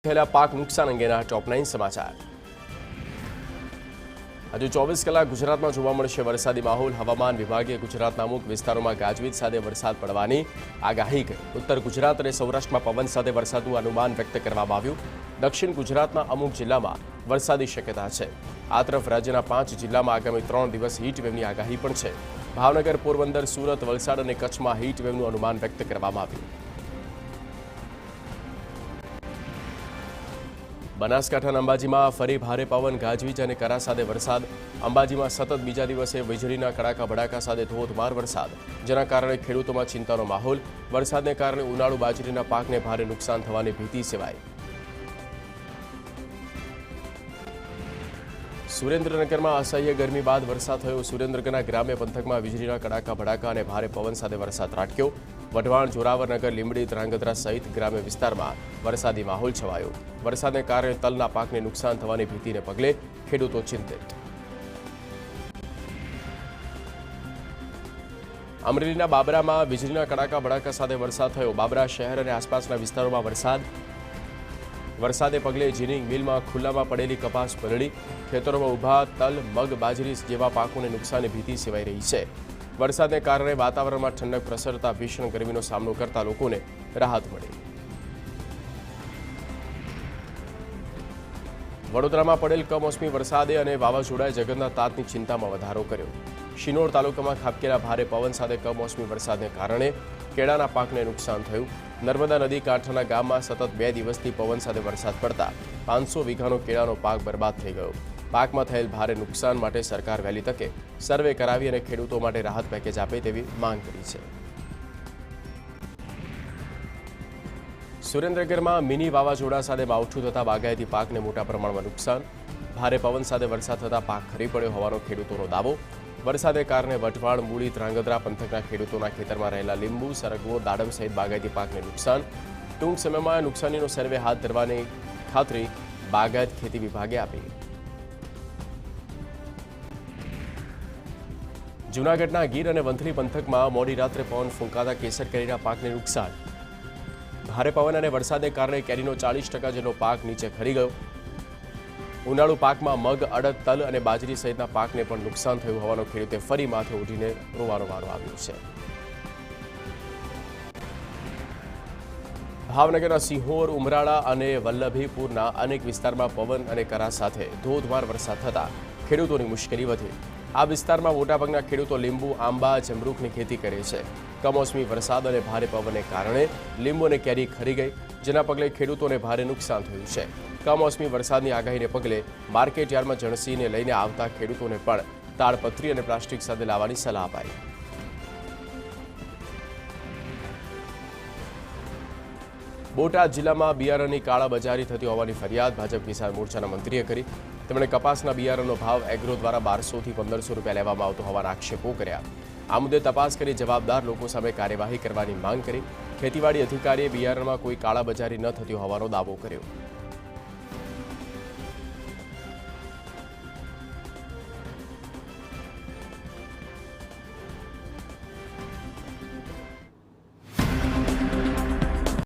થયેલા પાક નુકસાન અંગેના ટોપ 9 સમાચાર। આજે 24 કલાક ગુજરાતમાં જોવા મળશે વરસાદી માહોલ। હવામાન વિભાગે ગુજરાતના અમુક વિસ્તારોમાં ગાજવીજ સાથે વરસાદ પડવાની આગાહી કરી। ઉત્તર ગુજરાત અને સૌરાષ્ટ્રમાં પવન સાથે વરસાદનું અનુમાન વ્યક્ત કરવામાં આવ્યું। દક્ષિણ ગુજરાતના અમુક જિલ્લામાં વરસાદી શક્યતા છે। આ તરફ રાજ્યના 5 જિલ્લામાં આગામી 3 દિવસ હીટ વેવની આગાહી પણ છે। ભાવનગર, પોરબંદર, સુરત, વલસાડ અને કચ્છમાં હીટ વેવનું અનુમાન વ્યક્ત કરવામાં આવ્યું। બનાસકાંઠાના અંબાજીમાં ફરી ભારે પવન, ગાજવીજ અને કરા સાથે વરસાદ। અંબાજીમાં સતત બીજા દિવસે વીજળીના કડાકા ભડાકા સાથે ધોધમાર વરસાદ, જેના કારણે ખેડૂતોમાં ચિંતાનો માહોલ। વરસાદને કારણે ઉનાળુ બાજરીના પાકને ભારે નુકસાન થવાની ભીતિ સેવાઈ। સુરેન્દ્રનગરમાં અસહ્ય ગરમી બાદ વરસાદ થયો। સુરેન્દ્રનગરના ગ્રામ્ય પંથકમાં વીજળીના કડાકા ભડાકા અને ભારે પવન સાથે વરસાદ ત્રાટક્યો। વઢવાણ, જોરાવરનગર, લીંબડી, ધ્રાંગધ્રા સહિત ગ્રામ્ય વિસ્તારમાં વરસાદી માહોલ છવાયો। વરસાદને કારણે તલના પાકને નુકસાન થવાની ભીતિને પગલે ખેડૂતો ચિંતિત। અમરેલીના બાબરામાં વીજળીના કડાકા ભડાકા સાથે વરસાદ થયો। બાબરા શહેર અને આસપાસના વિસ્તારોમાં વરસાદે પગલે જીનિંગ મિલમાં ખુલ્લામાં પડેલી કપાસ પલળી। ખેતરોમાં ઊભા તલ, મગ, બાજરી જેવા પાકોને નુકસાનની ભીતિ સેવાઈ રહી છે। વરસાદને કારણે વાતાવરણમાં ઠંડક પ્રસરતા ભીષણ ગરમીનો સામનો કરતા લોકોને રાહત મળી। વડોદરામાં પડેલ કમોસમી વરસાદે અને વાવાઝોડાએ જગતના તાતની ચિંતામાં વધારો કર્યો। શિનોર તાલુકામાં ખાબકેલા ભારે પવન સાથે કમોસમી વરસાદને કારણે કેળાના પાકને નુકસાન થયું। નર્મદા નદી કાંઠાના ગામમાં સતત 2 દિવસથી પવન સાથે વરસાદ પડતા 500 વીઘાનો કેળાનો પાક બરબાદ થઈ ગયો। પાકમાં થયેલ ભારે નુકસાન માટે સરકાર વહેલી તકે સર્વે કરાવી અને ખેડૂતો માટે રાહત પેકેજ આપે તેવી માંગ કરી છે। સુરેન્દ્રનગરમાં મિની વાવાઝોડા સાથે માવઠું થતા બાગાયતી પાકને મોટા પ્રમાણમાં નુકસાન। ભારે પવન સાથે વરસાદ થતા પાક ખરી પડ્યો હોવાનો ખેડૂતોનો દાવો। વરસાદને કારણે વઢવાણ, મૂળી, ધ્રાંગધ્રા પંથકના ખેડૂતોના ખેતરમાં રહેલા લીંબુ, સરગવો, દાડમ સહિત બાગાયતી પાકને નુકસાન। ટૂંક સમયમાં નુકસાનીનો સર્વે હાથ ધરવાની ખાતરી બાગાયત ખેતી વિભાગે આપી। જૂનાગઢના ગીર અને વંથલી પંથકમાં મોડી રાત્રે પવન ફૂંકાતા કેસર કેરીના પાકને નુકસાન। ભારે પવન અને વરસાદને કારણે કેરીનો 40% જેટલો પાક નીચે ખરી ગયો। ઉનાળુ પાકમાં મગ, અડદ, તલ અને બાજરી સહિતના પાકને પણ નુકસાન થયું હોવાનો ખેડૂતે ફરી માથે ઉઠીને રોવાનો વારો આવ્યો છે। ભાવનગરના સિંહોર, ઉમરાળા અને વલ્લભીપુરના અનેક વિસ્તારમાં પવન અને કરા સાથે ધોધમાર વરસાદ થતા ખેડૂતોની મુશ્કેલી વધી। આ વિસ્તારમાં મોટાભાગના ખેડૂતો લીંબુ, આંબા, જમરૂખની ખેતી કરે છે। કમોસમી વરસાદ અને ભારે પવનને કારણે લીંબુ અને કેરી ખરી ગઈ, જેના પગલે ખેડૂતોને ભારે નુકસાન થયું છે। કમોસમી વરસાદની આગાહીને પગલે માર્કેટ યાર્ડમાં જણસીને લઈને આવતા ખેડૂતોને પણ તાડપત્રી અને પ્લાસ્ટિક સાથે લાવવાની સલાહ અપાઈ। બોટાદ જિલ્લામાં બિયારણની કાળાબજારી થતી હોવાની ફરિયાદ ભાજપ કિસાન મોરચાના મંત્રીએ કરી। તેમણે કપાસના બિયારણનો ભાવ એગ્રો દ્વારા 1200 થી 1500 રૂપિયા લેવામાં આવતો હોવાના આક્ષેપો કર્યા। આ મુદ્દે તપાસ કરી જવાબદાર લોકો સામે કાર્યવાહી કરવાની માંગ કરી। ખેતીવાડી અધિકારીએ બિયારણમાં કોઈ કાળાબજારી ન થતી હોવાનો દાવો કર્યો।